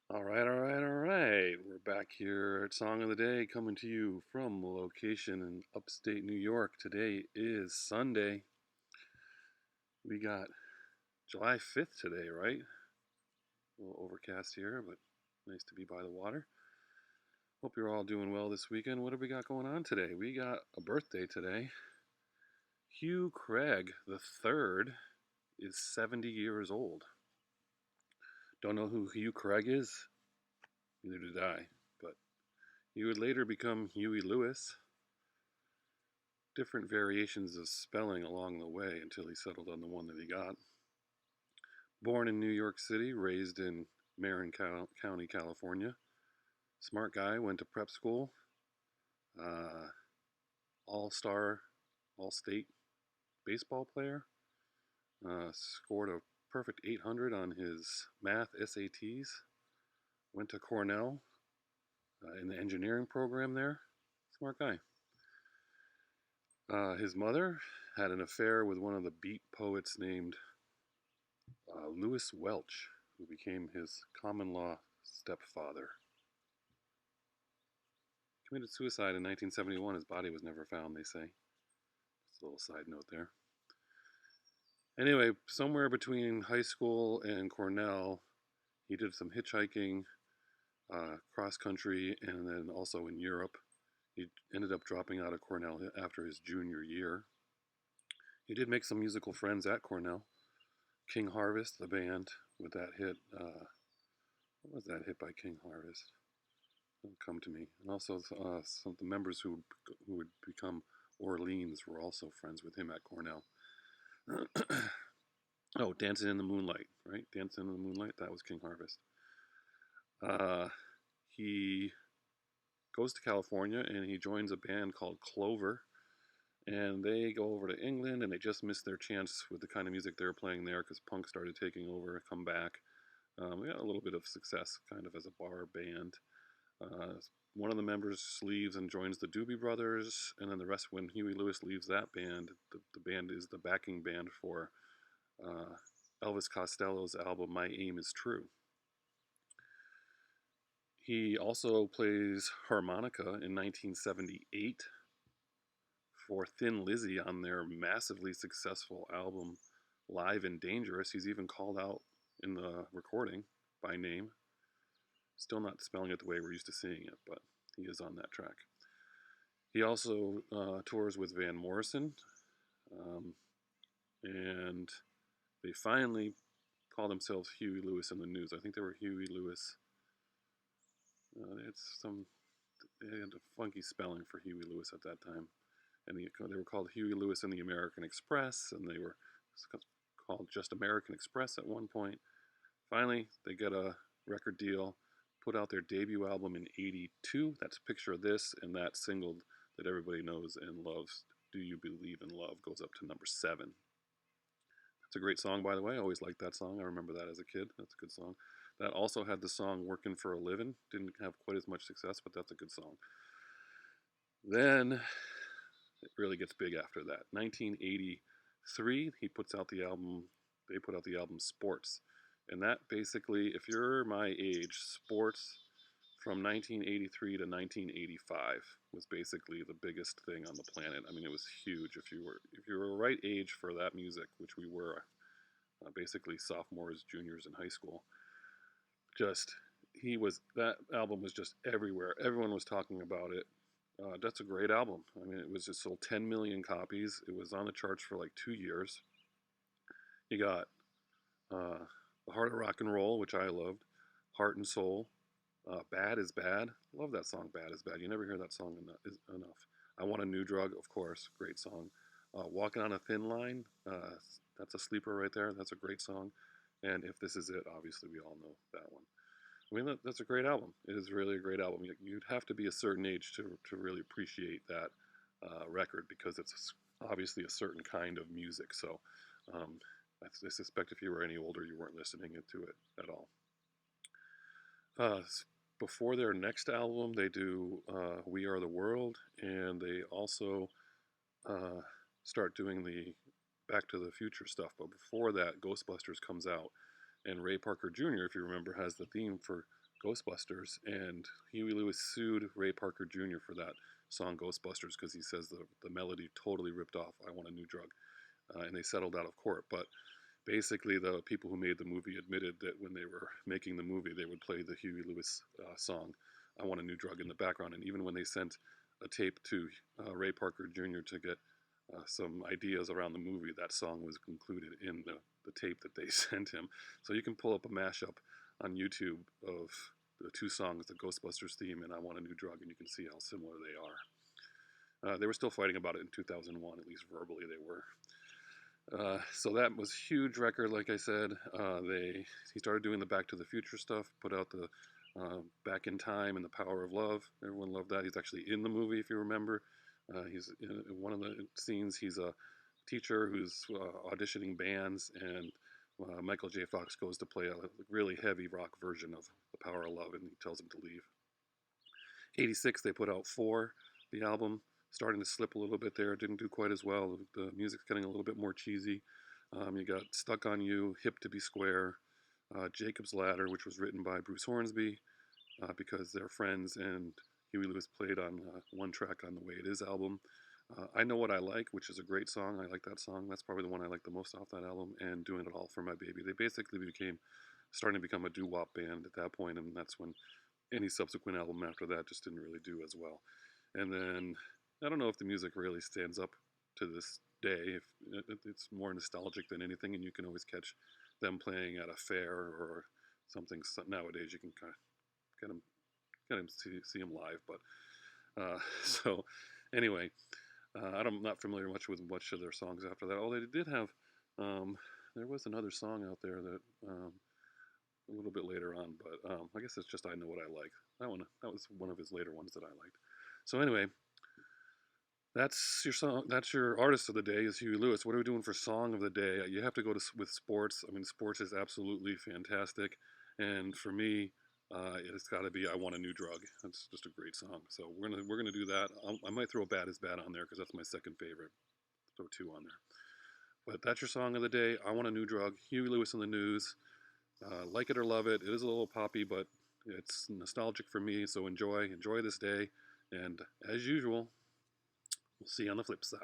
All right. We're back here at Song of the Day, coming to you from a location in upstate New York. Today is Sunday. We got July 5th today, right? A little overcast here, but nice to be by the water. Hope you're all doing well this weekend. What have we got going on today? We got a birthday today. Hugh Craig the third is 70 years old. Don't know who Hugh Craig is? Neither did I, but he would later become Huey Lewis. Different variations of spelling along the way until he settled on the one that he got. Born in New York City, raised in Marin County, California. Smart guy, went to prep school. All-star, all-state baseball player. Scored a perfect 800 on his math SATs. Went to Cornell in the engineering program there. Smart guy. His mother had an affair with one of the beat poets named Lewis Welch, who became his common law stepfather. Committed suicide in 1971. His body was never found, they say. Just a little side note there. Anyway, somewhere between high school and Cornell, he did some hitchhiking, cross country, and then also in Europe. He ended up dropping out of Cornell after his junior year. He did make some musical friends at Cornell. King Harvest, the band, with that hit. What was that hit by King Harvest? It'll come to me. And also some of the members who would become Orleans were also friends with him at Cornell. Oh, Dancing in the Moonlight, right? Dancing in the Moonlight, that was King Harvest. He goes to California and he joins a band called Clover. And they go over to England and they just missed their chance with the kind of music they were playing there because punk started taking over, come back. We got a little bit of success kind of as a bar band. One of the members leaves and joins the Doobie Brothers, and then the rest, when Huey Lewis leaves that band, the band is the backing band for Elvis Costello's album My Aim Is True. He also plays harmonica in 1978 for Thin Lizzy on their massively successful album Live and Dangerous. He's even called out in the recording by name. Still not spelling it the way we're used to seeing it, but he is on that track. He also tours with Van Morrison, and they finally call themselves Huey Lewis in the News. I think they were Huey Lewis. They had a funky spelling for Huey Lewis at that time, and they were called Huey Lewis and the American Express, and they were called just American Express at one point. Finally, they get a record deal, put out their debut album in '82. That's Picture This, and that single that everybody knows and loves, Do You Believe in Love, goes up to number 7. It's a great song, by the way. I always liked that song. I remember that as a kid. That's a good song. That also had the song Working for a Living. Didn't have quite as much success, but that's a good song. Then it really gets big after that. 1983, they put out the album Sports. And that basically, if you're my age, Sports from 1983 to 1985 was basically the biggest thing on the planet. I mean, it was huge. If you were right age for that music, which we were, basically sophomores, juniors in high school, that album was just everywhere. Everyone was talking about it. That's a great album. I mean, it sold 10 million copies. It was on the charts for like 2 years. You got The Heart of Rock and Roll, which I loved, Heart and Soul, Bad is Bad. Love that song, Bad is Bad. You never hear that song enough. I Want a New Drug, of course, great song. Walking on a Thin Line, that's a sleeper right there. That's a great song. And If This Is It, obviously we all know that one. I mean, that's a great album. It is really a great album. You'd have to be a certain age to really appreciate that record because it's obviously a certain kind of music. So I suspect if you were any older, you weren't listening to it at all. Before their next album, they do We Are the World, and they also start doing the Back to the Future stuff. But before that, Ghostbusters comes out, and Ray Parker Jr., if you remember, has the theme for Ghostbusters, and Huey Lewis sued Ray Parker Jr. for that song Ghostbusters because he says the melody totally ripped off I Want a New Drug, and they settled out of court. But basically, the people who made the movie admitted that when they were making the movie, they would play the Huey Lewis song I Want a New Drug in the background, and even when they sent a tape to Ray Parker Jr. to get some ideas around the movie, that song was included in the tape that they sent him. So you can pull up a mashup on YouTube of the two songs, the Ghostbusters theme and I Want a New Drug, and you can see how similar they are. They were still fighting about it in 2001, at least verbally they were. So that was a huge record, like I said. He started doing the Back to the Future stuff, put out the Back in Time and the Power of Love. Everyone loved that. He's actually in the movie, if you remember. He's in one of the scenes. He's a teacher who's auditioning bands, and Michael J. Fox goes to play a really heavy rock version of The Power of Love, and he tells him to leave. 86, they put out 4, the album, starting to slip a little bit there. Didn't do quite as well. The music's getting a little bit more cheesy. You got Stuck on You, Hip to Be Square, Jacob's Ladder, which was written by Bruce Hornsby because they're friends, and Huey Lewis played on one track on the Way It Is album. I Know What I Like, which is a great song. I like that song. That's probably the one I like the most off that album. And Doing It All for My Baby. They basically starting to become a doo-wop band at that point, and that's when any subsequent album after that just didn't really do as well. And then I don't know if the music really stands up to this day. It's more nostalgic than anything, and you can always catch them playing at a fair or something. Nowadays you can kind of get them see them live. But so anyway, I'm not familiar much with much of their songs after that. Oh, they did have. There was another song out there that a little bit later on, but I guess it's just I Know What I Like. That was one of his later ones that I liked. So anyway, that's your song. That's your artist of the day is Huey Lewis. What are we doing for song of the day? You have to go with sports. I mean, sports is absolutely fantastic, and for me, it's got to be "I Want a New Drug." That's just a great song. So we're gonna do that. I might throw "Bad Is Bad" on there because that's my second favorite. Throw 2 on there. But that's your song of the day. "I Want a New Drug." Huey Lewis in the News. Like it or love it. It is a little poppy, but it's nostalgic for me. So enjoy this day, and as usual, we'll see you on the flip side.